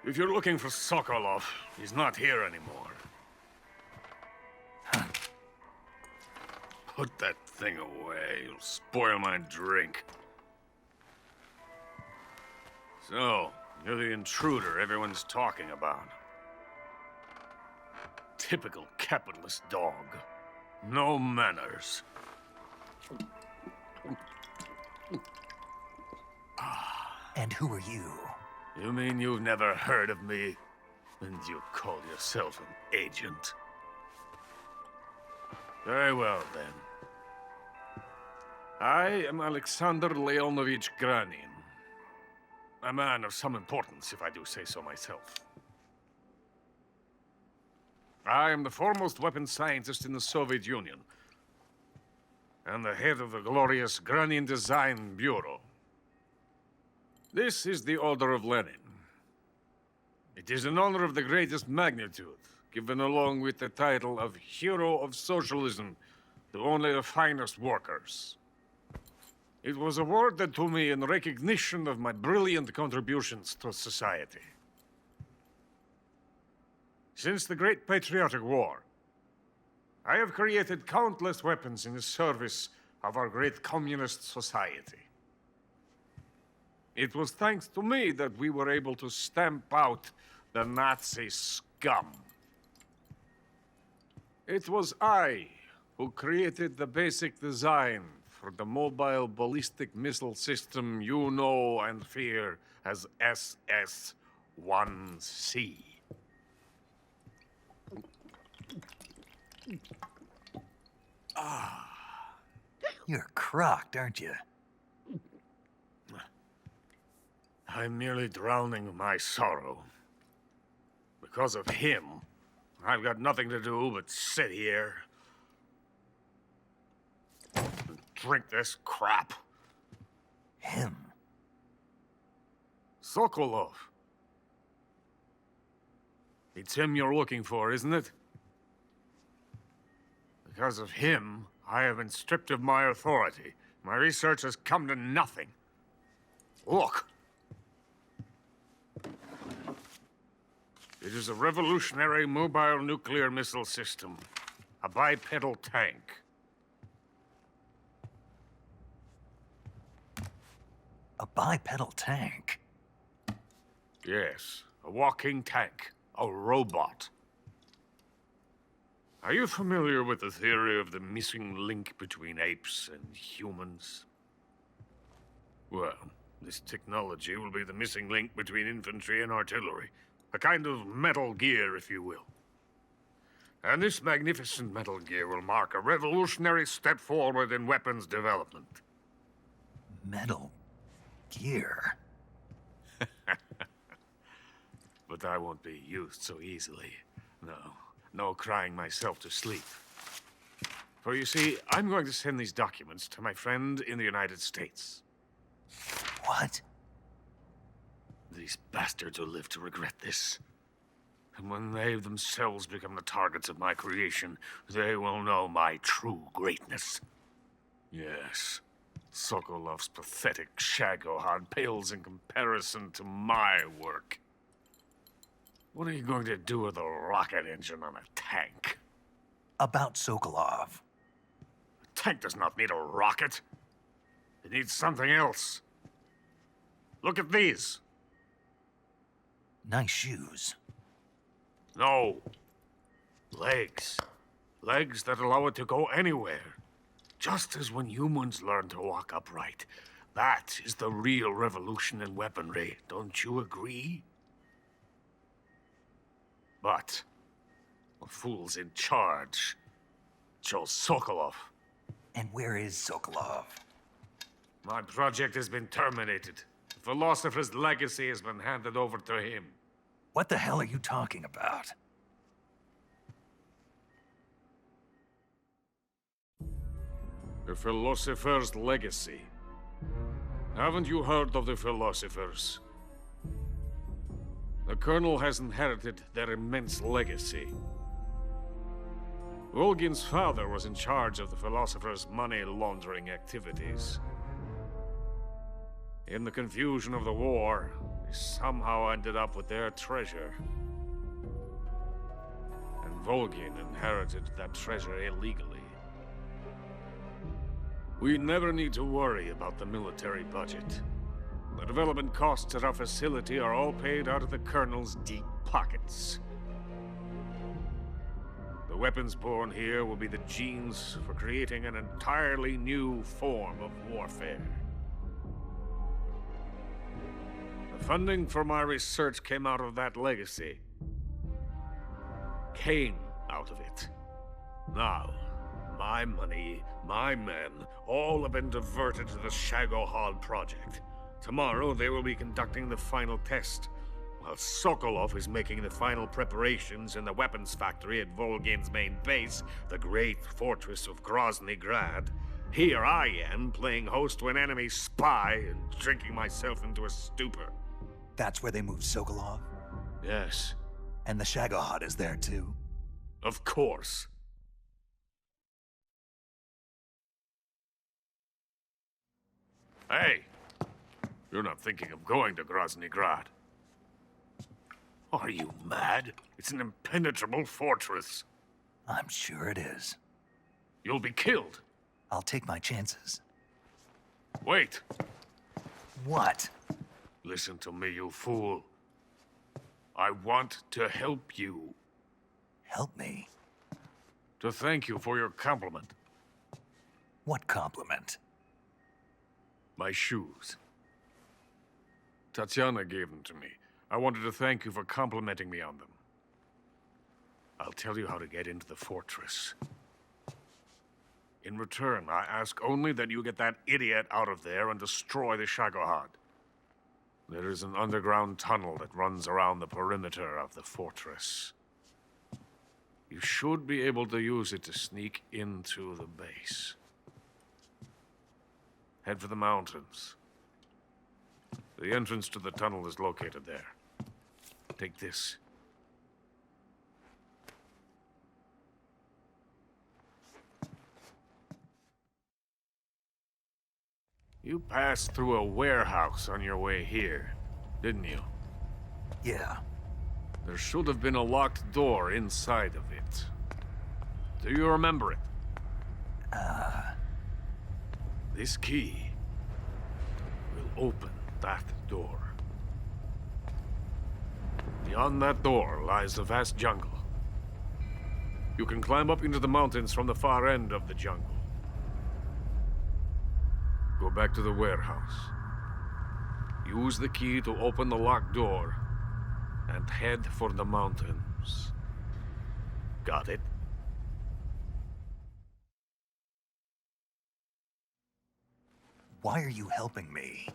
If you're looking for Sokolov, he's not here anymore. Put that thing away. You'll spoil my drink. So, you're the intruder everyone's talking about. Typical capitalist dog. No manners. And who are you? You mean you've never heard of me? And you call yourself an agent? Very well, then. I am Alexander Leonovich Granin. A man of some importance, if I do say so myself. I am the foremost weapons scientist in the Soviet Union, and the head of the glorious Granin Design Bureau. This is the Order of Lenin. It is an honor of the greatest magnitude, given along with the title of Hero of Socialism to only the finest workers. It was awarded to me in recognition of my brilliant contributions to society. Since the Great Patriotic War, I have created countless weapons in the service of our great communist society. It was thanks to me that we were able to stamp out the Nazi scum. It was I who created the basic design for the mobile ballistic missile system you know and fear as SS-1C. You're crocked, aren't you? I'm merely drowning my sorrow. Because of him, I've got nothing to do but sit here and drink this crap. Him? Sokolov. It's him you're looking for, isn't it? Because of him, I have been stripped of my authority. My research has come to nothing. Look. It is a revolutionary mobile nuclear missile system. A bipedal tank. A bipedal tank? Yes, a walking tank. A robot. Are you familiar with the theory of the missing link between apes and humans? Well, this technology will be the missing link between infantry and artillery. A kind of Metal Gear, if you will. And this magnificent Metal Gear will mark a revolutionary step forward in weapons development. Metal Gear? But I won't be used so easily. No crying myself to sleep. For you see, I'm going to send these documents to my friend in the United States. What? These bastards will live to regret this. And when they themselves become the targets of my creation, they will know my true greatness. Yes, Sokolov's pathetic Shagohod pales in comparison to my work. What are you going to do with a rocket engine on a tank? About Sokolov. A tank does not need a rocket. It needs something else. Look at these. Nice shoes. No. Legs. Legs that allow it to go anywhere. Just as when humans learn to walk upright. That is the real revolution in weaponry. Don't you agree? But the fool's in charge. Chose Sokolov. And where is Sokolov? My project has been terminated. The philosopher's legacy has been handed over to him. What the hell are you talking about? The philosopher's legacy. Haven't you heard of the philosophers? The Colonel has inherited their immense legacy. Volgin's father was in charge of the philosopher's money laundering activities. In the confusion of the war, he somehow ended up with their treasure. And Volgin inherited that treasure illegally. We never need to worry about the military budget. The development costs at our facility are all paid out of the Colonel's deep pockets. The weapons born here will be the genes for creating an entirely new form of warfare. The funding for my research came out of that legacy. Came out of it. Now, my money, my men, all have been diverted to the Shagohod project. Tomorrow they will be conducting the final test, while Sokolov is making the final preparations in the weapons factory at Volgin's main base, the great fortress of Grozny Grad. Here I am, playing host to an enemy spy and drinking myself into a stupor. That's where they moved Sokolov? Yes. And the Shagohod is there too? Of course. Hey! You're not thinking of going to Grozny Grad. Are you mad? It's an impenetrable fortress. I'm sure it is. You'll be killed. I'll take my chances. Wait. What? Listen to me, you fool. I want to help you. Help me? To thank you for your compliment. What compliment? My shoes. Tatiana gave them to me. I wanted to thank you for complimenting me on them. I'll tell you how to get into the fortress. In return, I ask only that you get that idiot out of there and destroy the Shagohod. There is an underground tunnel that runs around the perimeter of the fortress. You should be able to use it to sneak into the base. Head for the mountains. The entrance to the tunnel is located there. Take this. You passed through a warehouse on your way here, didn't you? Yeah. There should have been a locked door inside of it. Do you remember it? This key will open that door. Beyond that door lies the vast jungle. You can climb up into the mountains from the far end of the jungle. Go back to the warehouse. Use the key to open the locked door and head for the mountains. Got it? Why are you helping me?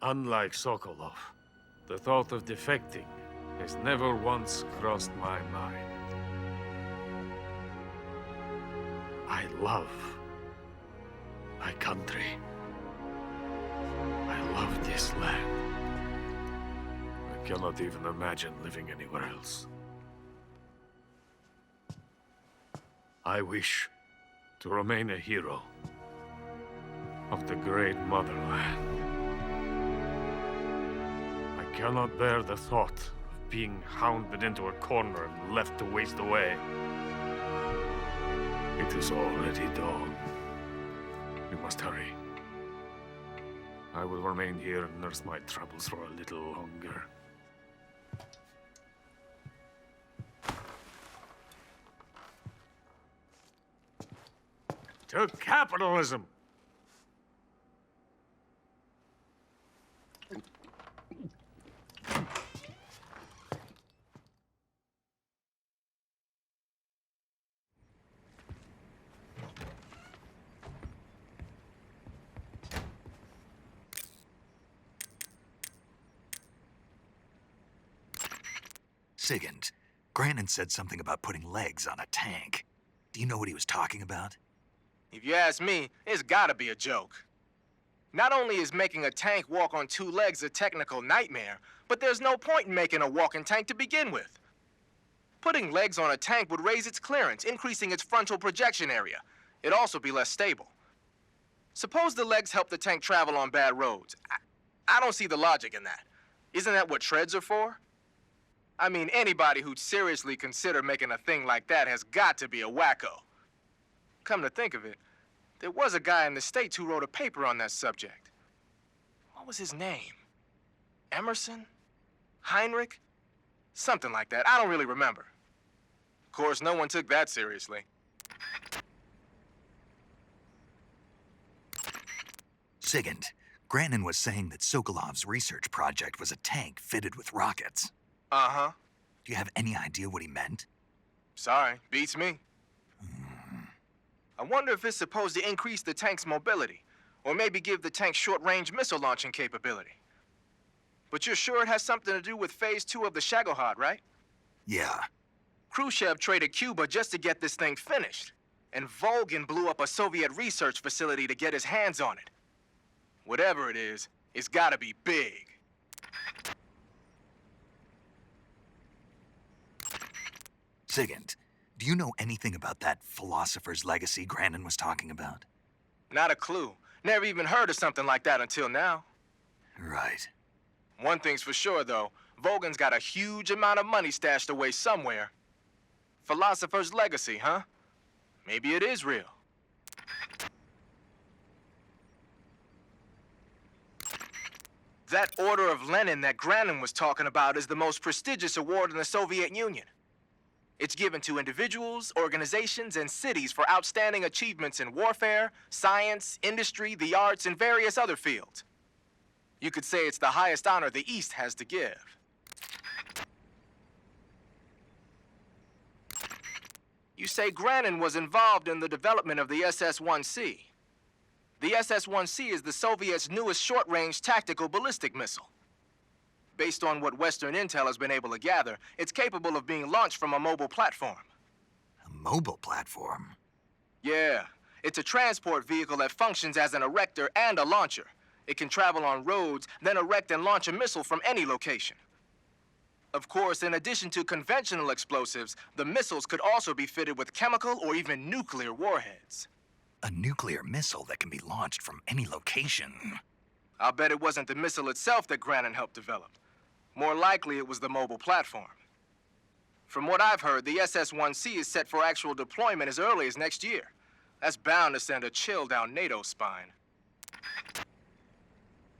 Unlike Sokolov, the thought of defecting has never once crossed my mind. I love my country. I love this land. I cannot even imagine living anywhere else. I wish to remain a hero of the great motherland. I cannot bear the thought of being hounded into a corner and left to waste away. It is already dawn. We must hurry. I will remain here and nurse my troubles for a little longer. To capitalism! Sigint, Grannon said something about putting legs on a tank. Do you know what he was talking about? If you ask me, it's gotta be a joke. Not only is making a tank walk on two legs a technical nightmare, but there's no point in making a walking tank to begin with. Putting legs on a tank would raise its clearance, increasing its frontal projection area. It'd also be less stable. Suppose the legs help the tank travel on bad roads. I don't see the logic in that. Isn't that what treads are for? I mean, anybody who'd seriously consider making a thing like that has got to be a wacko. Come to think of it, there was a guy in the States who wrote a paper on that subject. What was his name? Emerson? Heinrich? Something like that. I don't really remember. Of course, no one took that seriously. Sigint, Grannon was saying that Sokolov's research project was a tank fitted with rockets. Uh-huh. Do you have any idea what he meant? Sorry, beats me. I wonder if it's supposed to increase the tank's mobility, or maybe give the tank short-range missile launching capability. But you're sure it has something to do with Phase 2 of the Shagohod, right? Yeah. Khrushchev traded Cuba just to get this thing finished. And Volgin blew up a Soviet research facility to get his hands on it. Whatever it is, it's gotta be big. Sigint, do you know anything about that philosopher's legacy Grannon was talking about? Not a clue. Never even heard of something like that until now. Right. One thing's for sure, though. Volgin's got a huge amount of money stashed away somewhere. Philosopher's legacy, huh? Maybe it is real. That Order of Lenin that Grannon was talking about is the most prestigious award in the Soviet Union. It's given to individuals, organizations, and cities for outstanding achievements in warfare, science, industry, the arts, and various other fields. You could say it's the highest honor the East has to give. You say Grannon was involved in the development of the SS-1C. The SS-1C is the Soviets' newest short-range tactical ballistic missile. Based on what Western intel has been able to gather, it's capable of being launched from a mobile platform. A mobile platform? Yeah, it's a transport vehicle that functions as an erector and a launcher. It can travel on roads, then erect and launch a missile from any location. Of course, in addition to conventional explosives, the missiles could also be fitted with chemical or even nuclear warheads. A nuclear missile that can be launched from any location. I'll bet it wasn't the missile itself that Grannon helped develop. More likely, it was the mobile platform. From what I've heard, the SS-1C is set for actual deployment as early as next year. That's bound to send a chill down NATO's spine.